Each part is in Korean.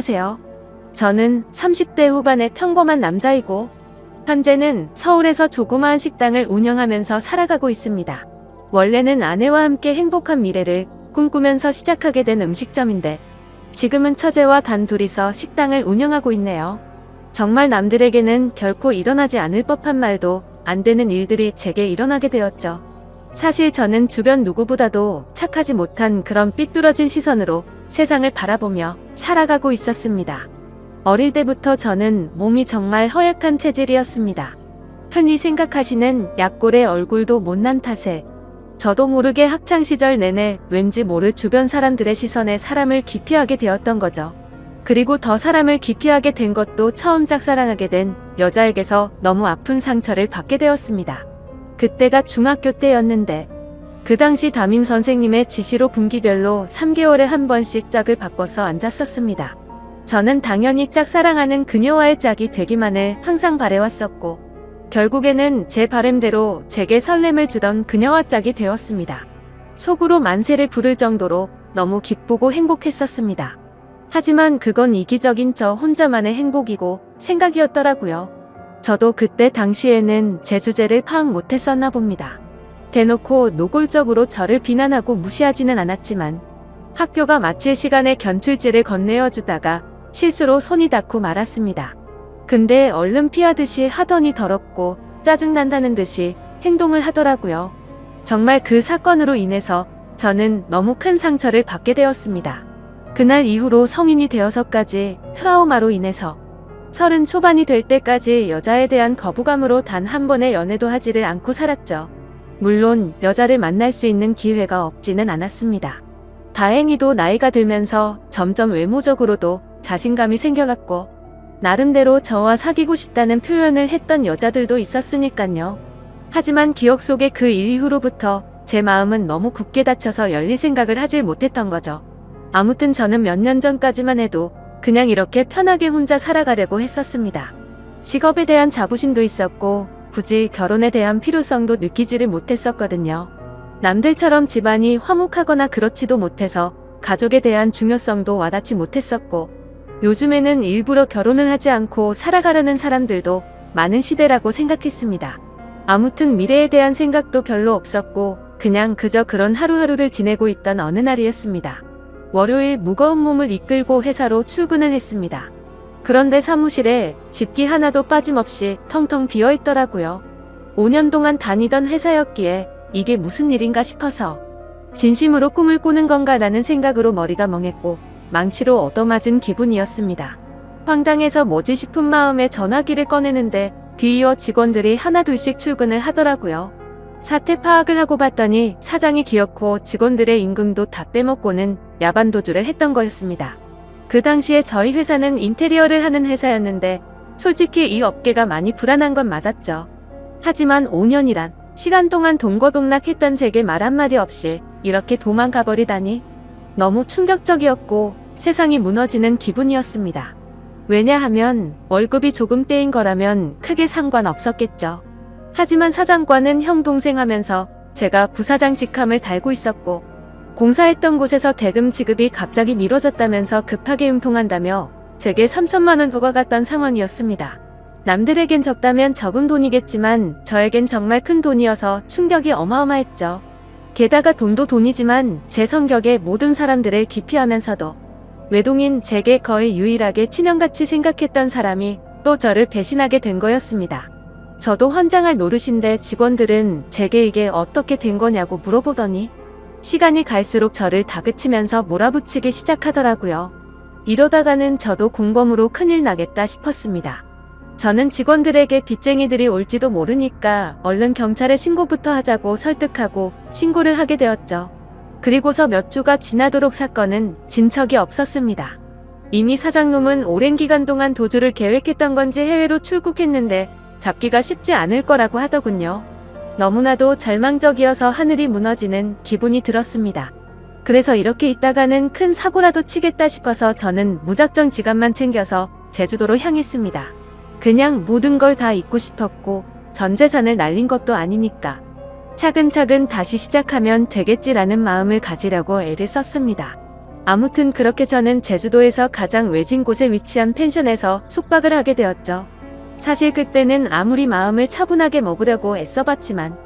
안녕하세요. 저는 30대 후반의 평범한 남자이고 현재는 서울에서 조그마한 식당을 운영하면서 살아가고 있습니다. 원래는 아내와 함께 행복한 미래를 꿈꾸면서 시작하게 된 음식점인데 지금은 처제와 단둘이서 식당을 운영하고 있네요. 정말 남들에게는 결코 일어나지 않을 법한 말도 안 되는 일들이 제게 일어나게 되었죠. 사실 저는 주변 누구보다도 착하지 못한 그런 삐뚤어진 시선으로 세상을 바라보며 살아가고 있었습니다. 어릴 때부터 저는 몸이 정말 허약한 체질이었습니다. 흔히 생각하시는 약골의 얼굴도 못난 탓에 저도 모르게 학창시절 내내 왠지 모를 주변 사람들의 시선에 사람을 기피하게 되었던 거죠. 그리고 더 사람을 기피하게 된 것도 처음 짝사랑하게 된 여자에게서 너무 아픈 상처를 받게 되었습니다. 그때가 중학교 때였는데 그 당시 담임 선생님의 지시로 분기별로 3개월에 한 번씩 짝을 바꿔서 앉았었습니다. 저는 당연히 짝사랑하는 그녀와의 짝이 되기만을 항상 바래왔었고 결국에는 제 바램대로 제게 설렘을 주던 그녀와 짝이 되었습니다. 속으로 만세를 부를 정도로 너무 기쁘고 행복했었습니다. 하지만 그건 이기적인 저 혼자만의 행복이고 생각이었더라고요. 저도 그때 당시에는 제 주제를 파악 못했었나 봅니다. 대놓고 노골적으로 저를 비난하고 무시하지는 않았지만 학교가 마칠 시간에 견출지를 건네어 주다가 실수로 손이 닿고 말았습니다. 근데 얼른 피하듯이 하더니 더럽고 짜증난다는 듯이 행동을 하더라고요. 정말 그 사건으로 인해서 저는 너무 큰 상처를 받게 되었습니다. 그날 이후로 성인이 되어서까지 트라우마로 인해서 30 초반이 될 때까지 여자에 대한 거부감으로 단 한 번의 연애도 하지를 않고 살았죠. 물론 여자를 만날 수 있는 기회가 없지는 않았습니다. 다행히도 나이가 들면서 점점 외모적으로도 자신감이 생겨갔고 나름대로 저와 사귀고 싶다는 표현을 했던 여자들도 있었으니깐요. 하지만 기억 속에 그 일 이후로부터 제 마음은 너무 굳게 닫혀서 열릴 생각을 하질 못했던 거죠. 아무튼 저는 몇 년 전까지만 해도 그냥 이렇게 편하게 혼자 살아가려고 했었습니다. 직업에 대한 자부심도 있었고 굳이 결혼에 대한 필요성도 느끼지를 못했었거든요. 남들처럼 집안이 화목하거나 그렇지도 못해서 가족에 대한 중요성도 와닿지 못했었고 요즘에는 일부러 결혼을 하지 않고 살아가려는 사람들도 많은 시대라고 생각했습니다. 아무튼 미래에 대한 생각도 별로 없었고 그냥 그저 그런 하루하루를 지내고 있던 어느 날이었습니다. 월요일 무거운 몸을 이끌고 회사로 출근을 했습니다. 그런데 사무실에 집기 하나도 빠짐없이 텅텅 비어 있더라고요. 5년 동안 다니던 회사였기에 이게 무슨 일인가 싶어서 진심으로 꿈을 꾸는 건가라는 생각으로 머리가 멍했고 망치로 얻어맞은 기분이었습니다. 황당해서 뭐지 싶은 마음에 전화기를 꺼내는데 뒤이어 직원들이 하나둘씩 출근을 하더라고요. 사태 파악을 하고 봤더니 사장이 기어코 직원들의 임금도 다 떼먹고는 야반도주를 했던 거였습니다. 그 당시에 저희 회사는 인테리어를 하는 회사였는데 솔직히 이 업계가 많이 불안한 건 맞았죠. 하지만 5년이란 시간 동안 동거동락했던 제게 말 한마디 없이 이렇게 도망가버리다니 너무 충격적이었고 세상이 무너지는 기분이었습니다. 왜냐하면 월급이 조금 떼인 거라면 크게 상관없었겠죠. 하지만 사장과는 형 동생 하면서 제가 부사장 직함을 달고 있었고 공사했던 곳에서 대금 지급이 갑자기 미뤄졌다면서 급하게 융통한다며 제게 3천만 원 도가 갔던 상황이었습니다. 남들에겐 적다면 적은 돈이겠지만 저에겐 정말 큰 돈이어서 충격이 어마어마했죠. 게다가 돈도 돈이지만 제 성격에 모든 사람들을 기피하면서도 외동인 제게 거의 유일하게 친형같이 생각했던 사람이 또 저를 배신하게 된 거였습니다. 저도 환장할 노릇인데 직원들은 제게 이게 어떻게 된 거냐고 물어보더니 시간이 갈수록 저를 다그치면서 몰아붙이기 시작하더라고요. 이러다가는 저도 공범으로 큰일 나겠다 싶었습니다. 저는 직원들에게 빚쟁이들이 올지도 모르니까 얼른 경찰에 신고부터 하자고 설득하고 신고를 하게 되었죠. 그리고서 몇 주가 지나도록 사건은 진척이 없었습니다. 이미 사장놈은 오랜 기간 동안 도주를 계획했던 건지 해외로 출국했는데 잡기가 쉽지 않을 거라고 하더군요. 너무나도 절망적이어서 하늘이 무너지는 기분이 들었습니다. 그래서 이렇게 있다가는 큰 사고라도 치겠다 싶어서 저는 무작정 지갑만 챙겨서 제주도로 향했습니다. 그냥 모든 걸 다 잊고 싶었고 전 재산을 날린 것도 아니니까 차근차근 다시 시작하면 되겠지라는 마음을 가지려고 애를 썼습니다. 아무튼 그렇게 저는 제주도에서 가장 외진 곳에 위치한 펜션에서 숙박을 하게 되었죠. 사실 그때는 아무리 마음을 차분하게 먹으려고 애써봤지만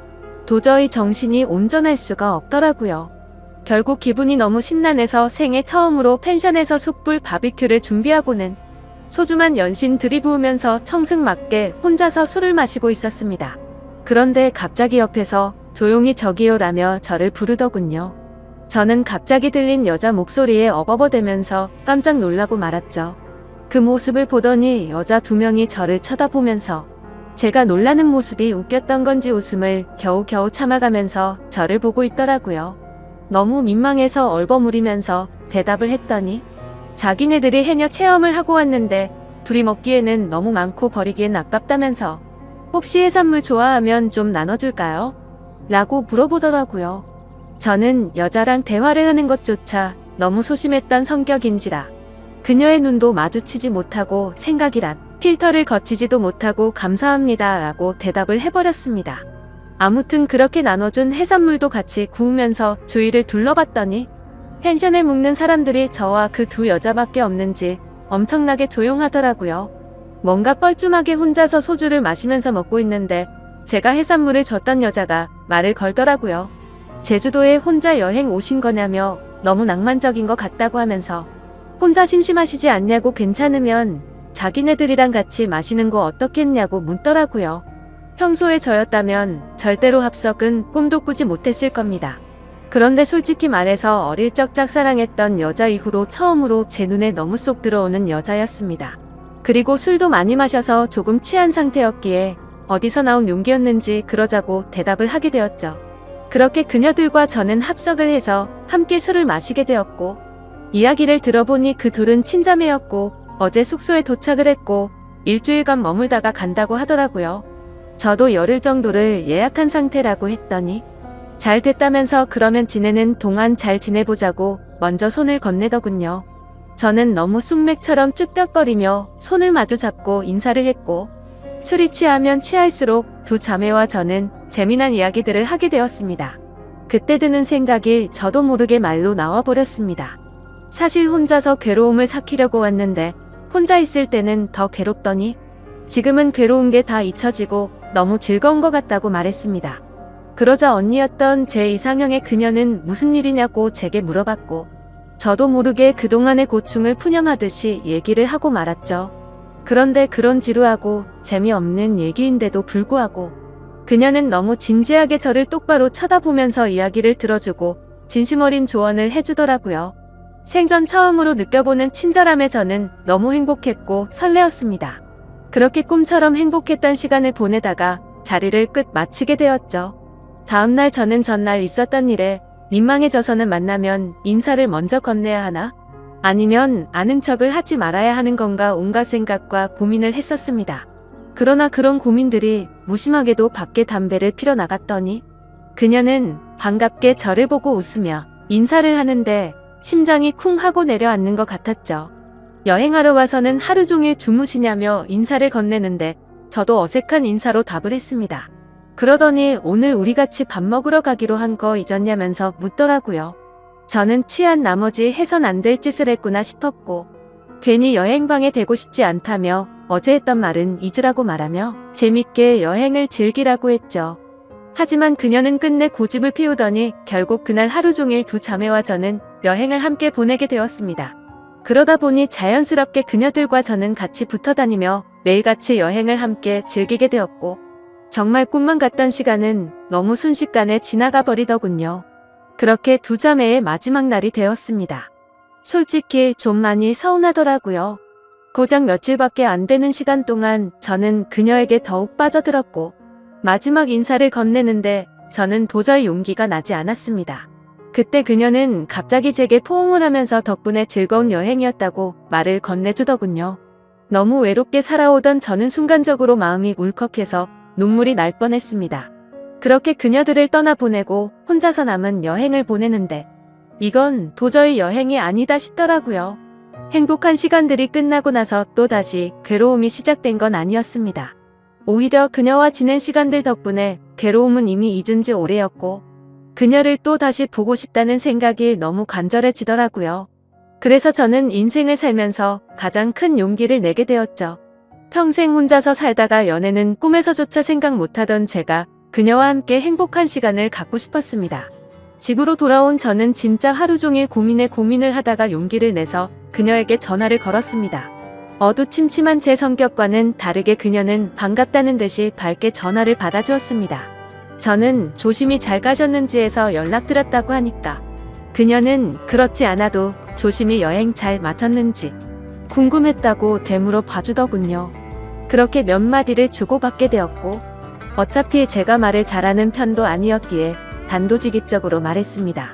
도저히 정신이 온전할 수가 없더라고요. 결국 기분이 너무 심란해서 생애 처음으로 펜션에서 숯불 바비큐를 준비하고는 소주만 연신 들이부으면서 청승맞게 혼자서 술을 마시고 있었습니다. 그런데 갑자기 옆에서 조용히 저기요라며 저를 부르더군요. 저는 갑자기 들린 여자 목소리에 어버버대면서 깜짝 놀라고 말았죠. 그 모습을 보더니 여자 2명이 저를 쳐다보면서 제가 놀라는 모습이 웃겼던 건지 웃음을 겨우겨우 참아가면서 저를 보고 있더라고요. 너무 민망해서 얼버무리면서 대답을 했더니 자기네들이 해녀 체험을 하고 왔는데 둘이 먹기에는 너무 많고 버리기엔 아깝다면서 혹시 해산물 좋아하면 좀 나눠줄까요? 라고 물어보더라고요. 저는 여자랑 대화를 하는 것조차 너무 소심했던 성격인지라 그녀의 눈도 마주치지 못하고 생각이란 필터를 거치지도 못하고 감사합니다 라고 대답을 해버렸습니다. 아무튼 그렇게 나눠준 해산물도 같이 구우면서 주위를 둘러봤더니 펜션에 묵는 사람들이 저와 그 2 여자밖에 없는지 엄청나게 조용하더라고요. 뭔가 뻘쭘하게 혼자서 소주를 마시면서 먹고 있는데 제가 해산물을 줬던 여자가 말을 걸더라고요. 제주도에 혼자 여행 오신 거냐며 너무 낭만적인 것 같다고 하면서 혼자 심심하시지 않냐고 괜찮으면 자기네들이랑 같이 마시는 거 어떻겠냐고 묻더라고요. 평소에 저였다면 절대로 합석은 꿈도 꾸지 못했을 겁니다. 그런데 솔직히 말해서 어릴 적 짝사랑했던 여자 이후로 처음으로 제 눈에 너무 쏙 들어오는 여자였습니다. 그리고 술도 많이 마셔서 조금 취한 상태였기에 어디서 나온 용기였는지 그러자고 대답을 하게 되었죠. 그렇게 그녀들과 저는 합석을 해서 함께 술을 마시게 되었고 이야기를 들어보니 그 둘은 친자매였고 어제 숙소에 도착을 했고 일주일간 머물다가 간다고 하더라고요. 저도 열흘 정도를 예약한 상태라고 했더니 잘 됐다면서 그러면 지내는 동안 잘 지내보자고 먼저 손을 건네더군요. 저는 너무 쑥맥처럼 쭈뼛거리며 손을 마주 잡고 인사를 했고 술이 취하면 취할수록 2 자매와 저는 재미난 이야기들을 하게 되었습니다. 그때 드는 생각이 저도 모르게 말로 나와버렸습니다. 사실 혼자서 괴로움을 삭히려고 왔는데 혼자 있을 때는 더 괴롭더니 지금은 괴로운 게 다 잊혀지고 너무 즐거운 것 같다고 말했습니다. 그러자 언니였던 제 이상형의 그녀는 무슨 일이냐고 제게 물어봤고 저도 모르게 그동안의 고충을 푸념하듯이 얘기를 하고 말았죠. 그런데 그런 지루하고 재미없는 얘기인데도 불구하고 그녀는 너무 진지하게 저를 똑바로 쳐다보면서 이야기를 들어주고 진심 어린 조언을 해주더라고요. 생전 처음으로 느껴보는 친절함에 저는 너무 행복했고 설레었습니다. 그렇게 꿈처럼 행복했던 시간을 보내다가 자리를 끝 마치게 되었죠. 다음날 저는 전날 있었던 일에 민망해져서는 만나면 인사를 먼저 건네야 하나? 아니면 아는 척을 하지 말아야 하는 건가 온갖 생각과 고민을 했었습니다. 그러나 그런 고민들이 무심하게도 밖에 담배를 피러 나갔더니 그녀는 반갑게 저를 보고 웃으며 인사를 하는데 심장이 쿵 하고 내려앉는 것 같았죠. 여행하러 와서는 하루 종일 주무시냐며 인사를 건네는데 저도 어색한 인사로 답을 했습니다. 그러더니 오늘 우리 같이 밥 먹으러 가기로 한 거 잊었냐면서 묻더라고요. 저는 취한 나머지 해선 안 될 짓을 했구나 싶었고 괜히 여행방해 되고 싶지 않다며 어제 했던 말은 잊으라고 말하며 재밌게 여행을 즐기라고 했죠. 하지만 그녀는 끝내 고집을 피우더니 결국 그날 하루 종일 2 자매와 저는 여행을 함께 보내게 되었습니다. 그러다 보니 자연스럽게 그녀들과 저는 같이 붙어 다니며 매일같이 여행을 함께 즐기게 되었고 정말 꿈만 같던 시간은 너무 순식간에 지나가 버리더군요. 그렇게 2 자매의 마지막 날이 되었습니다. 솔직히 좀 많이 서운하더라고요. 고작 며칠밖에 안 되는 시간 동안 저는 그녀에게 더욱 빠져들었고 마지막 인사를 건네는데 저는 도저히 용기가 나지 않았습니다. 그때 그녀는 갑자기 제게 포옹을 하면서 덕분에 즐거운 여행이었다고 말을 건네주더군요. 너무 외롭게 살아오던 저는 순간적으로 마음이 울컥해서 눈물이 날 뻔했습니다. 그렇게 그녀들을 떠나보내고 혼자서 남은 여행을 보내는데 이건 도저히 여행이 아니다 싶더라고요. 행복한 시간들이 끝나고 나서 또다시 괴로움이 시작된 건 아니었습니다. 오히려 그녀와 지낸 시간들 덕분에 괴로움은 이미 잊은 지 오래였고 그녀를 또 다시 보고 싶다는 생각이 너무 간절해지더라고요. 그래서 저는 인생을 살면서 가장 큰 용기를 내게 되었죠. 평생 혼자서 살다가 연애는 꿈에서조차 생각 못하던 제가 그녀와 함께 행복한 시간을 갖고 싶었습니다. 집으로 돌아온 저는 진짜 하루 종일 고민을 하다가 용기를 내서 그녀에게 전화를 걸었습니다. 어두침침한 제 성격과는 다르게 그녀는 반갑다는 듯이 밝게 전화를 받아주었습니다. 저는 조심히 잘 가셨는지 해서 연락드렸다고 하니까 그녀는 그렇지 않아도 조심히 여행 잘 마쳤는지 궁금했다고 되물어 봐주더군요. 그렇게 몇 마디를 주고받게 되었고 어차피 제가 말을 잘하는 편도 아니었기에 단도직입적으로 말했습니다.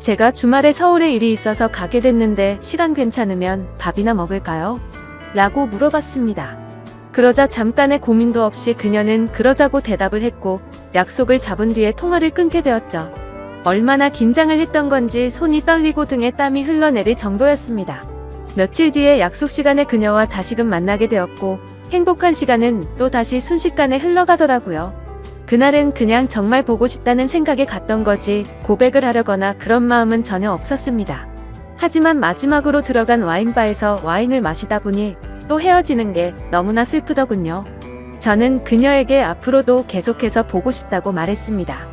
제가 주말에 서울에 일이 있어서 가게 됐는데 시간 괜찮으면 밥이나 먹을까요? 라고 물어봤습니다. 그러자 잠깐의 고민도 없이 그녀는 그러자고 대답을 했고 약속을 잡은 뒤에 통화를 끊게 되었죠. 얼마나 긴장을 했던 건지 손이 떨리고 등에 땀이 흘러내릴 정도였습니다. 며칠 뒤에 약속 시간에 그녀와 다시금 만나게 되었고 행복한 시간은 또 다시 순식간에 흘러가더라고요. 그날은 그냥 정말 보고 싶다는 생각에 갔던 거지 고백을 하려거나 그런 마음은 전혀 없었습니다. 하지만 마지막으로 들어간 와인바에서 와인을 마시다 보니 또 헤어지는 게 너무나 슬프더군요. 저는 그녀에게 앞으로도 계속해서 보고 싶다고 말했습니다.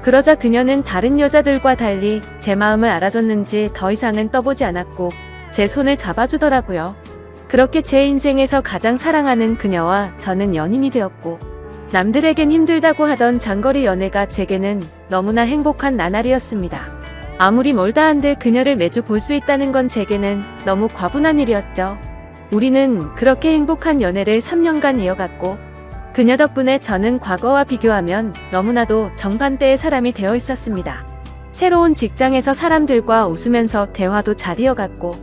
그러자 그녀는 다른 여자들과 달리 제 마음을 알아줬는지 더 이상은 떠보지 않았고 제 손을 잡아주더라고요. 그렇게 제 인생에서 가장 사랑하는 그녀와 저는 연인이 되었고 남들에겐 힘들다고 하던 장거리 연애가 제게는 너무나 행복한 나날이었습니다. 아무리 멀다 한들 그녀를 매주 볼 수 있다는 건 제게는 너무 과분한 일이었죠. 우리는 그렇게 행복한 연애를 3년간 이어갔고 그녀 덕분에 저는 과거와 비교하면 너무나도 정반대의 사람이 되어 있었습니다. 새로운 직장에서 사람들과 웃으면서 대화도 잘 이어갔고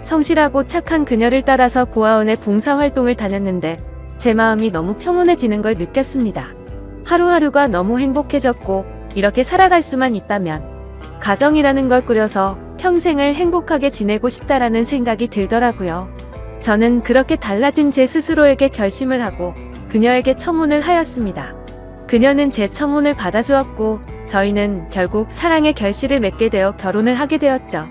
성실하고 착한 그녀를 따라서 고아원의 봉사활동을 다녔는데 제 마음이 너무 평온해지는 걸 느꼈습니다. 하루하루가 너무 행복해졌고 이렇게 살아갈 수만 있다면 가정이라는 걸 꾸려서 평생을 행복하게 지내고 싶다라는 생각이 들더라고요. 저는 그렇게 달라진 제 스스로에게 결심을 하고 그녀에게 청혼을 하였습니다. 그녀는 제 청혼을 받아주었고 저희는 결국 사랑의 결실을 맺게 되어 결혼을 하게 되었죠.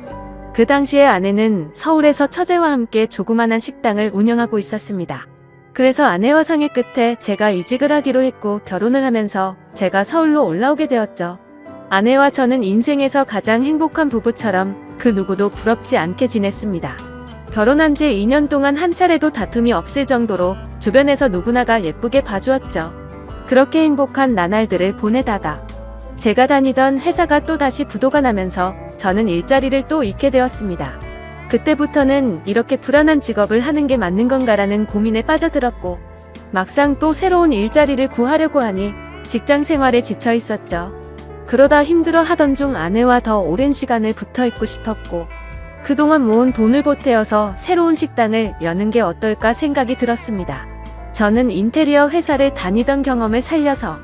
그 당시에 아내는 서울에서 처제와 함께 조그만한 식당을 운영하고 있었습니다. 그래서 아내와 상의 끝에 제가 이직을 하기로 했고 결혼을 하면서 제가 서울로 올라오게 되었죠. 아내와 저는 인생에서 가장 행복한 부부처럼 그 누구도 부럽지 않게 지냈습니다. 결혼한 지 2년 동안 한 차례도 다툼이 없을 정도로 주변에서 누구나가 예쁘게 봐주었죠. 그렇게 행복한 나날들을 보내다가 제가 다니던 회사가 또다시 부도가 나면서 저는 일자리를 또 잃게 되었습니다. 그때부터는 이렇게 불안한 직업을 하는 게 맞는 건가라는 고민에 빠져들었고 막상 또 새로운 일자리를 구하려고 하니 직장 생활에 지쳐 있었죠. 그러다 힘들어 하던 중 아내와 더 오랜 시간을 붙어 있고 싶었고 그동안 모은 돈을 보태어서 새로운 식당을 여는 게 어떨까 생각이 들었습니다. 저는 인테리어 회사를 다니던 경험을 살려서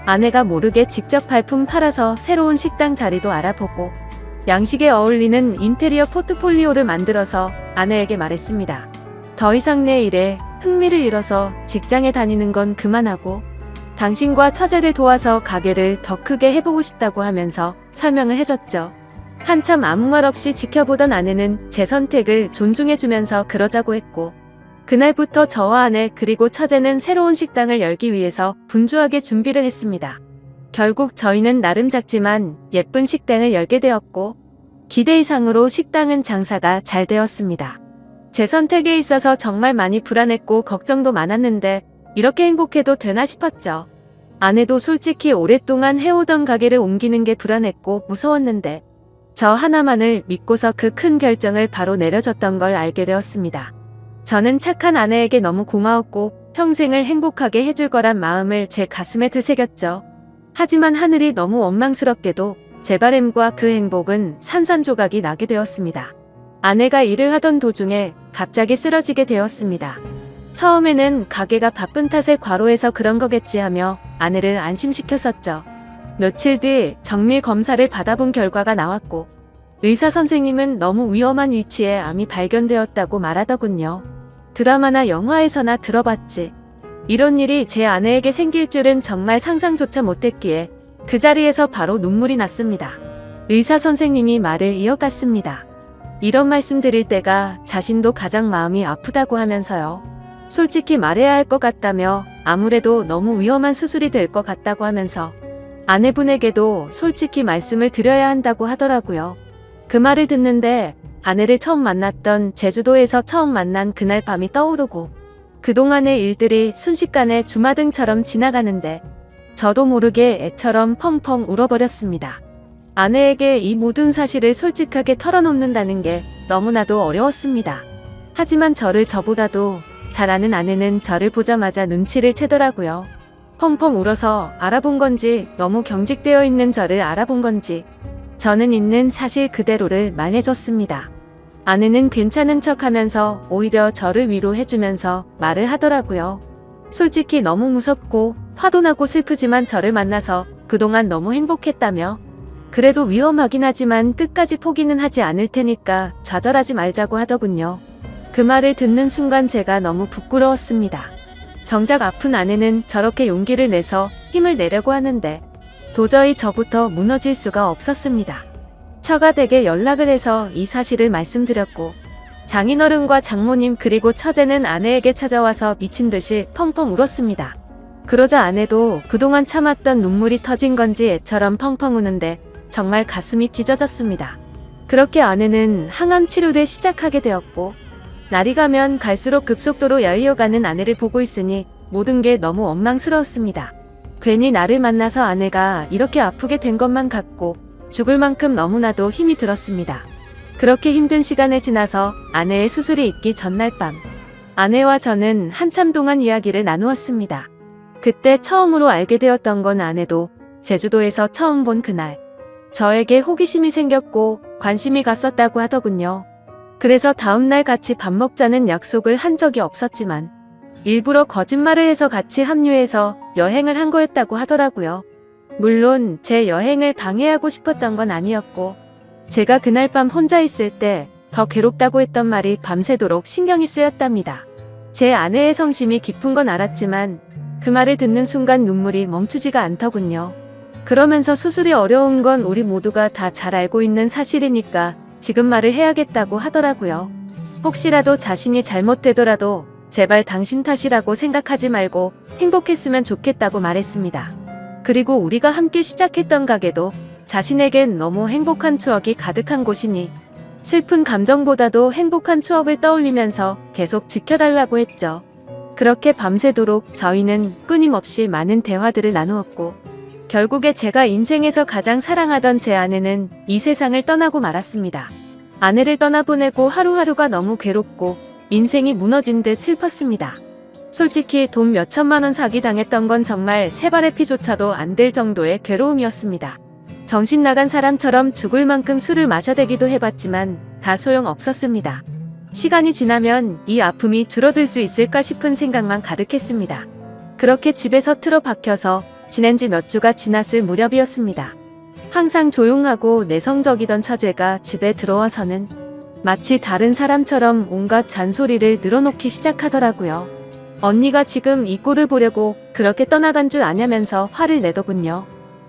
아내가 모르게 직접 발품 팔아서 새로운 식당 자리도 알아보고 양식에 어울리는 인테리어 포트폴리오를 만들어서 아내에게 말했습니다. 더 이상 내 일에 흥미를 잃어서 직장에 다니는 건 그만하고 당신과 처제를 도와서 가게를 더 크게 해보고 싶다고 하면서 설명을 해줬죠. 한참 아무 말 없이 지켜보던 아내는 제 선택을 존중해주면서 그러자고 했고 그날부터 저와 아내 그리고 처제는 새로운 식당을 열기 위해서 분주하게 준비를 했습니다. 결국 저희는 나름 작지만 예쁜 식당을 열게 되었고 기대 이상으로 식당은 장사가 잘 되었습니다. 제 선택에 있어서 정말 많이 불안했고 걱정도 많았는데 이렇게 행복해도 되나 싶었죠. 아내도 솔직히 오랫동안 해오던 가게를 옮기는 게 불안했고 무서웠는데 저 하나만을 믿고서 그 큰 결정을 바로 내려줬던 걸 알게 되었습니다. 저는 착한 아내에게 너무 고마웠고 평생을 행복하게 해줄 거란 마음을 제 가슴에 되새겼죠. 하지만 하늘이 너무 원망스럽게도 제 바램과 그 행복은 산산조각이 나게 되었습니다. 아내가 일을 하던 도중에 갑자기 쓰러지게 되었습니다. 처음에는 가게가 바쁜 탓에 과로해서 그런 거겠지 하며 아내를 안심시켰었죠. 며칠 뒤 정밀 검사를 받아본 결과가 나왔고 의사 선생님은 너무 위험한 위치에 암이 발견되었다고 말하더군요. 드라마나 영화에서나 들어봤지. 이런 일이 제 아내에게 생길 줄은 정말 상상조차 못했기에 그 자리에서 바로 눈물이 났습니다. 의사 선생님이 말을 이어갔습니다. 이런 말씀 드릴 때가 자신도 가장 마음이 아프다고 하면서요. 솔직히 말해야 할 것 같다며 아무래도 너무 위험한 수술이 될 것 같다고 하면서 아내분에게도 솔직히 말씀을 드려야 한다고 하더라고요. 그 말을 듣는데 아내를 처음 만났던 제주도에서 처음 만난 그날 밤이 떠오르고 그동안의 일들이 순식간에 주마등처럼 지나가는데 저도 모르게 애처럼 펑펑 울어버렸습니다. 아내에게 이 모든 사실을 솔직하게 털어놓는다는 게 너무나도 어려웠습니다. 하지만 저보다도 잘 아는 아내는 저를 보자마자 눈치를 채더라고요. 펑펑 울어서 알아본 건지 너무 경직되어 있는 저를 알아본 건지 저는 있는 사실 그대로를 말해줬습니다. 아내는 괜찮은 척하면서 오히려 저를 위로해주면서 말을 하더라고요. 솔직히 너무 무섭고 화도 나고 슬프지만 저를 만나서 그동안 너무 행복했다며 그래도 위험하긴 하지만 끝까지 포기는 하지 않을 테니까 좌절하지 말자고 하더군요. 그 말을 듣는 순간 제가 너무 부끄러웠습니다. 정작 아픈 아내는 저렇게 용기를 내서 힘을 내려고 하는데 도저히 저부터 무너질 수가 없었습니다. 처가댁에 연락을 해서 이 사실을 말씀드렸고 장인어른과 장모님 그리고 처제는 아내에게 찾아와서 미친 듯이 펑펑 울었습니다. 그러자 아내도 그동안 참았던 눈물이 터진 건지 애처럼 펑펑 우는데 정말 가슴이 찢어졌습니다. 그렇게 아내는 항암 치료를 시작하게 되었고 날이 가면 갈수록 급속도로 야위어가는 아내를 보고 있으니 모든 게 너무 원망스러웠습니다. 괜히 나를 만나서 아내가 이렇게 아프게 된 것만 같고 죽을 만큼 너무나도 힘이 들었습니다. 그렇게 힘든 시간을 지나서 아내의 수술이 있기 전날 밤 아내와 저는 한참 동안 이야기를 나누었습니다. 그때 처음으로 알게 되었던 건 아내도 제주도에서 처음 본 그날 저에게 호기심이 생겼고 관심이 갔었다고 하더군요. 그래서 다음날 같이 밥 먹자는 약속을 한 적이 없었지만 일부러 거짓말을 해서 같이 합류해서 여행을 한 거였다고 하더라고요. 물론 제 여행을 방해하고 싶었던 건 아니었고 제가 그날 밤 혼자 있을 때 더 괴롭다고 했던 말이 밤새도록 신경이 쓰였답니다. 제 아내의 성심이 깊은 건 알았지만 그 말을 듣는 순간 눈물이 멈추지가 않더군요. 그러면서 수술이 어려운 건 우리 모두가 다 잘 알고 있는 사실이니까 지금 말을 해야겠다고 하더라고요. 혹시라도 자신이 잘못되더라도 제발 당신 탓이라고 생각하지 말고 행복했으면 좋겠다고 말했습니다. 그리고 우리가 함께 시작했던 가게도 자신에겐 너무 행복한 추억이 가득한 곳이니 슬픈 감정보다도 행복한 추억을 떠올리면서 계속 지켜달라고 했죠. 그렇게 밤새도록 저희는 끊임없이 많은 대화들을 나누었고 결국에 제가 인생에서 가장 사랑하던 제 아내는 이 세상을 떠나고 말았습니다. 아내를 떠나보내고 하루하루가 너무 괴롭고 인생이 무너진 듯 슬펐습니다. 솔직히 돈 몇천만 원 사기당했던 건 정말 세 발의 피조차도 안 될 정도의 괴로움이었습니다. 정신 나간 사람처럼 죽을 만큼 술을 마셔대기도 해봤지만 다 소용없었습니다. 시간이 지나면 이 아픔이 줄어들 수 있을까 싶은 생각만 가득했습니다. 그렇게 집에서 틀어박혀서 지낸 지 몇 주가 지났을 무렵이었습니다. 항상 조용하고 내성적이던 처제가 집에 들어와서는 마치 다른 사람처럼 온갖 잔소리를 늘어놓기 시작하더라고요. 언니가 지금 이 꼴을 보려고 그렇게 떠나간 줄 아냐면서 화를 내더군요.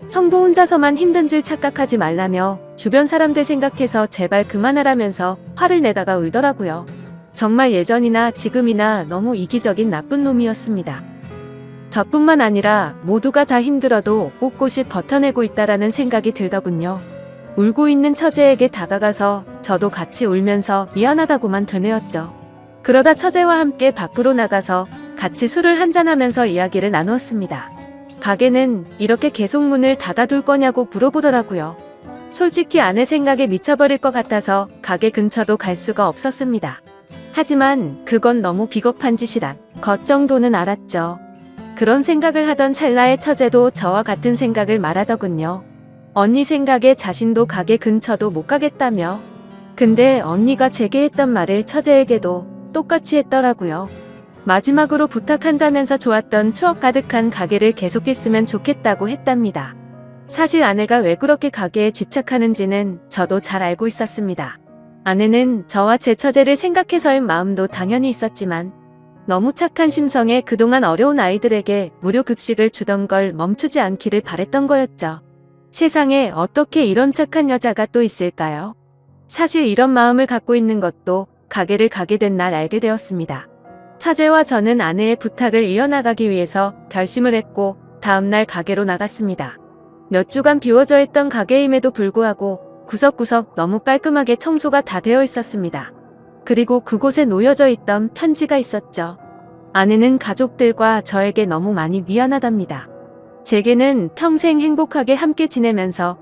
형부 혼자서만 힘든 줄 착각하지 말라며 주변 사람들 생각해서 제발 그만하라면서 화를 내다가 울더라고요. 정말 예전이나 지금이나 너무 이기적인 나쁜 놈이었습니다. 저뿐만 아니라 모두가 다 힘들어도 꼿꼿이 버텨내고 있다라는 생각이 들더군요. 울고 있는 처제에게 다가가서 저도 같이 울면서 미안하다고만 되뇌었죠. 그러다 처제와 함께 밖으로 나가서 같이 술을 한잔하면서 이야기를 나누었습니다. 가게는 이렇게 계속 문을 닫아둘 거냐고 물어보더라고요. 솔직히 아내 생각에 미쳐버릴 것 같아서 가게 근처도 갈 수가 없었습니다. 하지만 그건 너무 비겁한 짓이란 것 정도는 알았죠. 그런 생각을 하던 찰나의 처제도 저와 같은 생각을 말하더군요. 언니 생각에 자신도 가게 근처도 못 가겠다며. 근데 언니가 제게 했던 말을 처제에게도 똑같이 했더라고요. 마지막으로 부탁한다면서 좋았던 추억 가득한 가게를 계속했으면 좋겠다고 했답니다. 사실 아내가 왜 그렇게 가게에 집착하는지는 저도 잘 알고 있었습니다. 아내는 저와 제 처제를 생각해서인 마음도 당연히 있었지만 너무 착한 심성에 그동안 어려운 아이들에게 무료 급식을 주던 걸 멈추지 않기를 바랬던 거였죠. 세상에 어떻게 이런 착한 여자가 또 있을까요? 사실 이런 마음을 갖고 있는 것도 가게를 가게 된 날 알게 되었습니다. 처제와 저는 아내의 부탁을 이어나가기 위해서 결심을 했고 다음날 가게로 나갔습니다. 몇 주간 비워져 있던 가게임에도 불구하고 구석구석 너무 깔끔하게 청소가 다 되어 있었습니다. 그리고 그곳에 놓여져 있던 편지가 있었죠. 아내는 가족들과 저에게 너무 많이 미안하답니다. 제게는 평생 행복하게 함께 지내면서